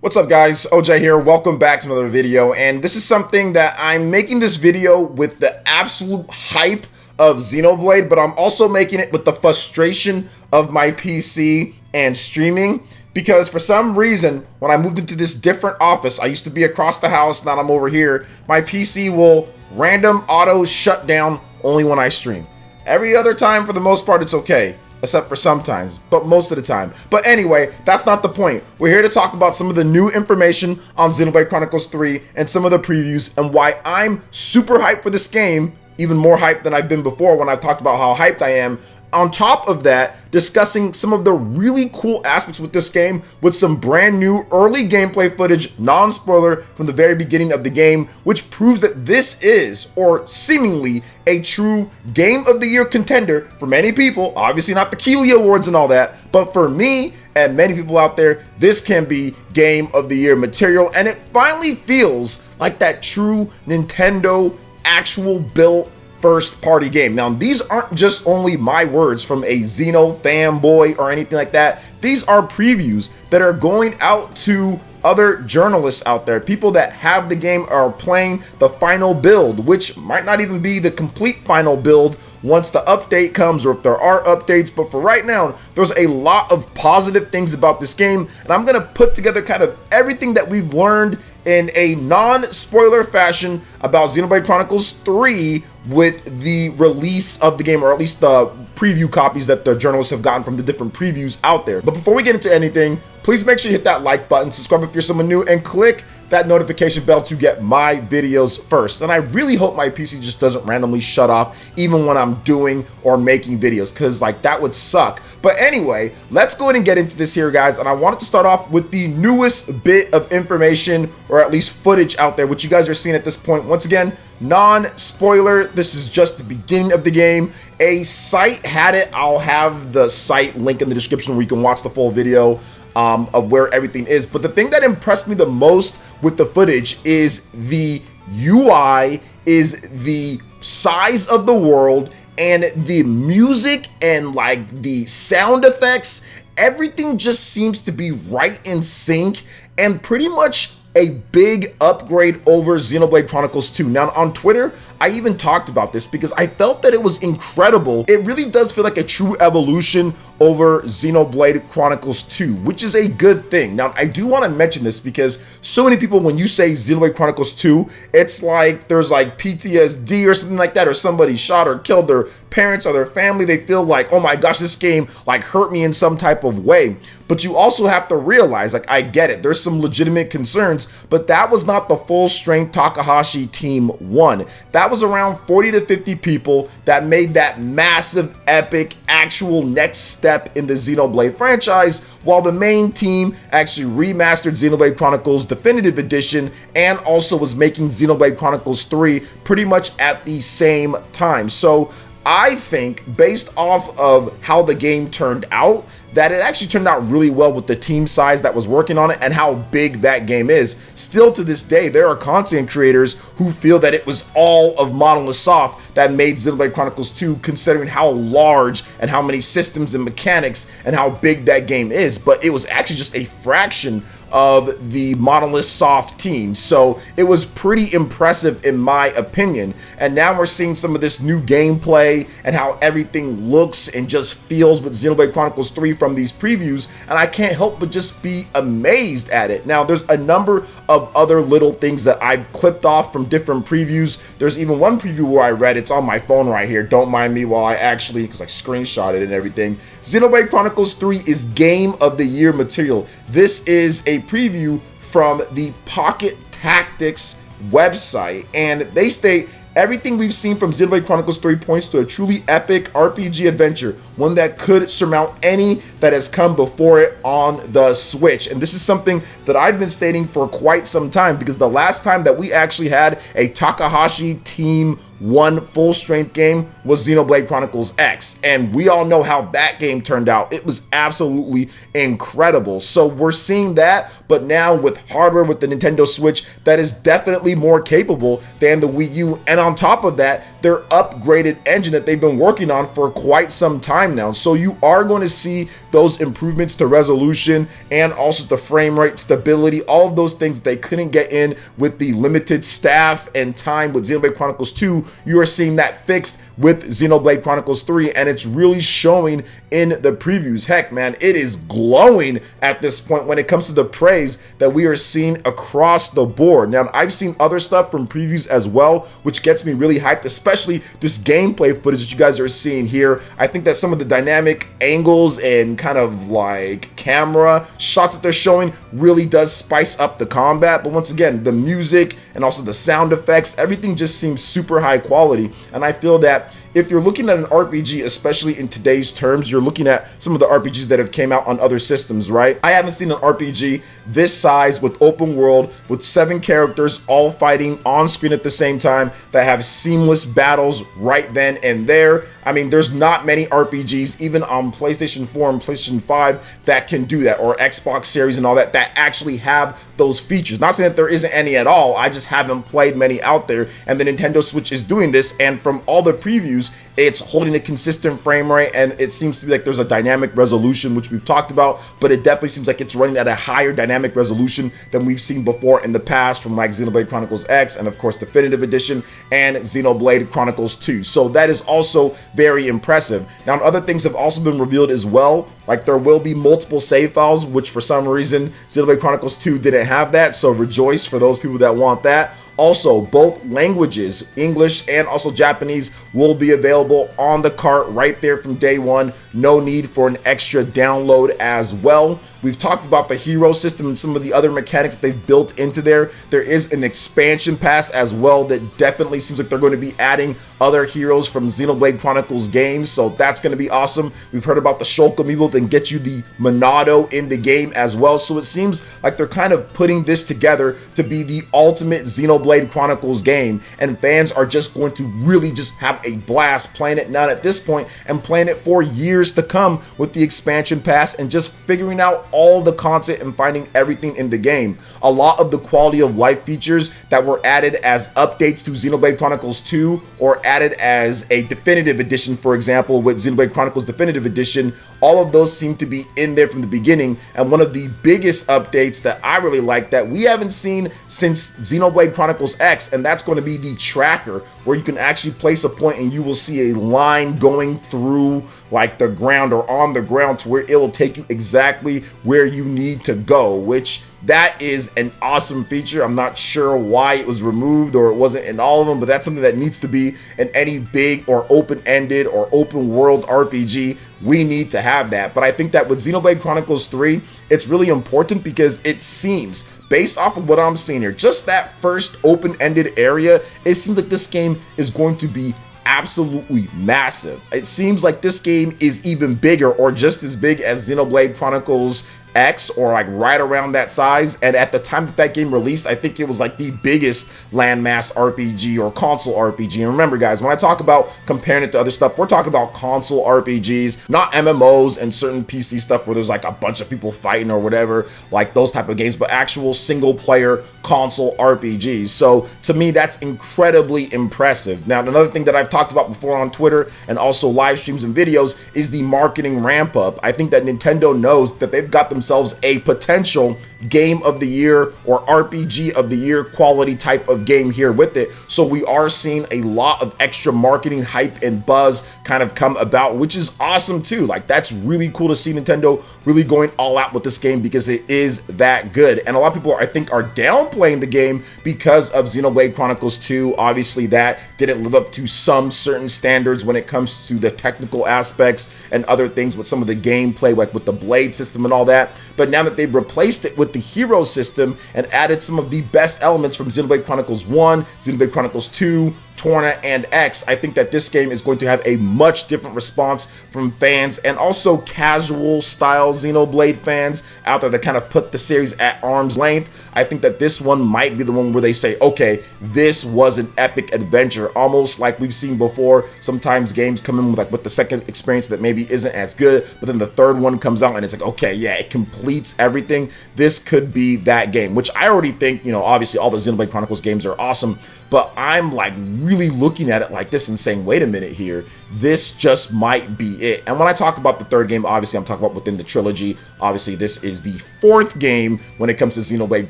What's up guys, OJ here, welcome back to another video, and this is something that I'm making this video with the absolute hype of Xenoblade, but I'm also making it with the frustration of my PC and streaming, because for some reason, when I moved into this different office, I used to be across the house, now I'm over here, my PC will random auto shut down only when I stream. Every other time, for the most part, it's okay. Except for sometimes, but most of the time. But anyway, that's not the point. We're here to talk about some of the new information on Xenoblade Chronicles 3 and some of the previews and why I'm super hyped for this game, even more hyped than I've been before when I've talked about how hyped I am. On top of that, discussing some of the really cool aspects with this game with some brand new early gameplay footage, non-spoiler from the very beginning of the game, which proves that this is, or seemingly, a true Game of the Year contender for many people, obviously not the Keeley Awards and all that, but for me and many people out there, this can be Game of the Year material, and it finally feels like that true Nintendo actual built first party game. Now, these aren't just only my words from a Xeno fanboy or anything like that. These are previews that are going out to other journalists out there, people that have the game are playing the final build, which might not even be the complete final build once the update comes or if there are updates. But for right now, there's a lot of positive things about this game, and I'm gonna put together kind of everything that we've learned in a non-spoiler fashion about Xenoblade Chronicles 3 with the release of the game, or at least the preview copies that the journalists have gotten from the different previews out there. But before we get into anything, please make sure you hit that like button, subscribe if you're someone new, and click that notification bell to get my videos first. And I really hope my PC just doesn't randomly shut off even when I'm doing or making videos, because like that would suck. But anyway, let's go ahead and get into this here, guys. And I wanted to start off with the newest bit of information, or at least footage out there, which you guys are seeing at this point. Once again, non-spoiler, this is just the beginning of the game. A site had it. I'll have the site link in the description where you can watch the full video of where everything is. But the thing that impressed me the most with the footage is the UI, is the size of the world, and the music and like the sound effects. Everything just seems to be right in sync and pretty much a big upgrade over Xenoblade Chronicles 2. Now on Twitter, I even talked about this because I felt that it was incredible. It really does feel like a true evolution over Xenoblade Chronicles 2, which is a good thing. Now, I do want to mention this because so many people, when you say Xenoblade Chronicles 2, it's like there's like PTSD or something like that, or somebody shot or killed their parents or their family. They feel like, oh my gosh, this game like hurt me in some type of way. But you also have to realize, like, I get it, there's some legitimate concerns, but that was not the full strength Takahashi Team 1. That was around 40 to 50 people that made that massive, epic, actual next step in the Xenoblade franchise, while the main team actually remastered Xenoblade Chronicles Definitive Edition and also was making Xenoblade Chronicles 3 pretty much at the same time. So I think, based off of how the game turned out, that it actually turned out really well with the team size that was working on it and how big that game is. Still to this day, there are content creators who feel that it was all of Monolith Soft that made Xenoblade Chronicles 2, considering how large and how many systems and mechanics and how big that game is. But it was actually just a fraction of the Monolith Soft team. So it was pretty impressive in my opinion. And now we're seeing some of this new gameplay and how everything looks and just feels with Xenoblade Chronicles 3 from these previews, and I can't help but just be amazed at it. Now, there's a number of other little things that I've clipped off from different previews. There's even one preview where I read, it's on my phone right here, don't mind me while I actually, because I screenshot it and everything. Xenoblade Chronicles 3 is Game of the Year material. This is a preview from the Pocket Tactics website, and they state, everything we've seen from Xenoblade Chronicles 3 points to a truly epic RPG adventure, one that could surmount any that has come before it on the Switch. And this is something that I've been stating for quite some time, because the last time that we actually had a Takahashi Team one full-strength game was Xenoblade Chronicles X, and we all know how that game turned out. It was absolutely incredible. So we're seeing that, but now with hardware, with the Nintendo Switch, that is definitely more capable than the Wii U, and on top of that, their upgraded engine that they've been working on for quite some time now. So you are going to see those improvements to resolution and also the frame rate, stability, all of those things that they couldn't get in with the limited staff and time with Xenoblade Chronicles 2. You are seeing that fixed with Xenoblade Chronicles 3, and it's really showing in the previews. Heck, man, it is glowing at this point when it comes to the praise that we are seeing across the board. Now, I've seen other stuff from previews as well, which gets me really hyped, especially this gameplay footage that you guys are seeing here. I think that some of the dynamic angles and kind of like camera shots that they're showing really does spice up the combat. But once again, the music and also the sound effects, everything just seems super high quality. And I feel that if you're looking at an RPG, especially in today's terms, you're looking at some of the RPGs that have came out on other systems, right? I haven't seen an RPG this size with open world, with 7 characters all fighting on screen at the same time, that have seamless battles right then and there. I mean, there's not many RPGs, even on PlayStation 4 and PlayStation 5, that can do that, or Xbox Series and all that, that actually have those features. Not saying that there isn't any at all, I just haven't played many out there, and the Nintendo Switch is doing this, and from all the previews, it's holding a consistent frame rate, and it seems to be like there's a dynamic resolution, which we've talked about, but it definitely seems like it's running at a higher dynamic resolution than we've seen before in the past from like Xenoblade Chronicles X, and of course Definitive Edition, and Xenoblade Chronicles 2. So that is also very impressive. Now, other things have also been revealed as well, like there will be multiple save files, which for some reason Xenoblade Chronicles 2 didn't have that, so rejoice for those people that want that. Also, both languages, English and also Japanese, will be available on the cart right there from day one. No need for an extra download as well. We've talked about the hero system and some of the other mechanics that they've built into there. There is an expansion pass as well that definitely seems like they're going to be adding other heroes from Xenoblade Chronicles games, so that's going to be awesome. We've heard about the Shulk amiibo that get you the Monado in the game as well, so it seems like they're kind of putting this together to be the ultimate Xenoblade Chronicles game, and fans are just going to really just have a blast playing it now at this point, and playing it for years to come with the expansion pass and just figuring out all the content and finding everything in the game. A lot of the quality of life features that were added as updates to Xenoblade Chronicles 2 or added as a definitive edition, for example, with Xenoblade Chronicles Definitive Edition, all of those seem to be in there from the beginning. And one of the biggest updates that I really like that we haven't seen since Xenoblade Chronicles X, and that's going to be the tracker, where you can actually place a point and you will see a line going through like the ground or on the ground to where it will take you exactly where you need to go, which that is an awesome feature. I'm not sure why it was removed or it wasn't in all of them, but that's something that needs to be in any big or open-ended or open world RPG. We need to have that. But I think that with Xenoblade Chronicles 3, it's really important because it seems, based off of what I'm seeing here, just that first open-ended area, it seems like this game is going to be absolutely massive. It seems like this game is even bigger or just as big as Xenoblade Chronicles X, or like right around that size. And at the time that that game released, I think it was like the biggest landmass RPG or console RPG. And remember guys, when I talk about comparing it to other stuff, we're talking about console RPGs, not MMOs and certain PC stuff where there's like a bunch of people fighting or whatever, like those type of games, but actual single player console RPGs. So to me, that's incredibly impressive. Now, another thing that I've talked about before on Twitter and also live streams and videos is the marketing ramp up. I think that Nintendo knows that they've got themselves a potential game of the year or RPG of the year quality type of game here with it. So we are seeing a lot of extra marketing hype and buzz kind of come about, which is awesome too. Like, that's really cool to see Nintendo really going all out with this game because it is that good. And a lot of people, I think, are downplaying the game because of Xenoblade Chronicles 2. Obviously that didn't live up to some certain standards when it comes to the technical aspects and other things with some of the gameplay, like with the blade system and all that. But now that they've replaced it with the hero system and added some of the best elements from Xenoblade Chronicles 1, Xenoblade Chronicles 2, Torna, and X, I think that this game is going to have a much different response from fans and also casual style Xenoblade fans out there that kind of put the series at arm's length. I think that this one might be the one where they say, okay, this was an epic adventure, almost like we've seen before. Sometimes games come in with the second experience that maybe isn't as good, but then the third one comes out and it's like, okay, yeah, it completes everything. This could be that game, which I already think, you know, obviously all the Xenoblade Chronicles games are awesome, but I'm like really looking at it like this and saying, wait a minute here, this just might be it. And when I talk about the third game, obviously I'm talking about within the trilogy. Obviously this is the fourth game when it comes to Xenoblade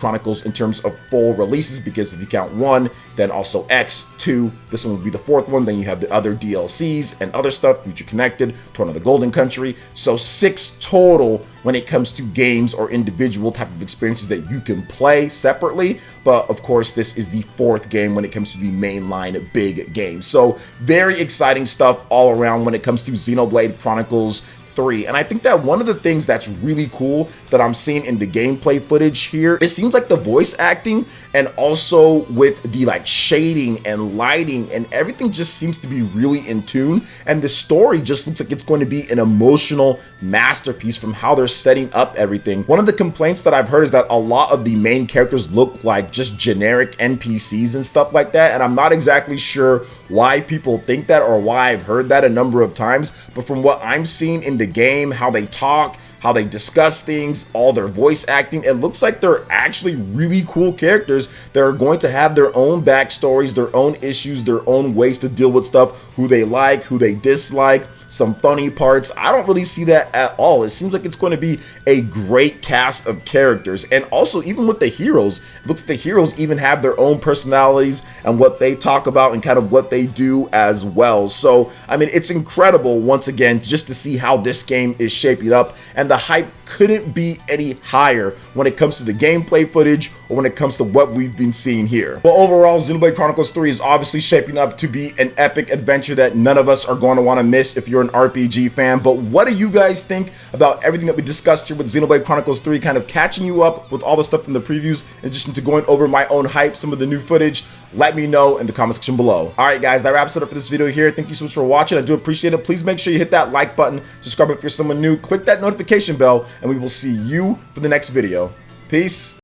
Chronicles in terms of full releases, because if you count 1, then also X, 2, this one would be the fourth one. Then you have the other DLCs and other stuff, Future Connected, Torna the Golden Country. So 6 total when it comes to games or individual type of experiences that you can play separately. But of course, this is the fourth game when it comes to the mainline big game. So very exciting stuff all around when it comes to Xenoblade Chronicles 3. And I think that one of the things that's really cool that I'm seeing in the gameplay footage here, it seems like the voice acting and also with the like shading and lighting and everything just seems to be really in tune, and the story just looks like it's going to be an emotional masterpiece from how they're setting up everything. One of the complaints that I've heard is that a lot of the main characters look like just generic NPCs and stuff like that, and I'm not exactly sure why people think that or why I've heard that a number of times, but from what I'm seeing in the game, how they talk, how they discuss things, all their voice acting, it looks like they're actually really cool characters that are going to have their own backstories, their own issues, their own ways to deal with stuff, who they like, who they dislike, some funny parts. I don't really see that at all. It seems like it's going to be a great cast of characters. And also, even with the heroes, it looks like the heroes even have their own personalities and what they talk about and kind of what they do as well. So, I mean, it's incredible, once again, just to see how this game is shaping up. And the hype couldn't be any higher when it comes to the gameplay footage or when it comes to what we've been seeing here. Well, overall, Xenoblade Chronicles 3 is obviously shaping up to be an epic adventure that none of us are going to want to miss if you're an RPG fan. But what do you guys think about everything that we discussed here with Xenoblade Chronicles 3, kind of catching you up with all the stuff from the previews, in addition to going over my own hype, some of the new footage? Let me know in the comment section below. All right, guys, that wraps it up for this video here. Thank you so much for watching. I do appreciate it. Please make sure you hit that like button, subscribe if you're someone new, click that notification bell, and we will see you for the next video. Peace.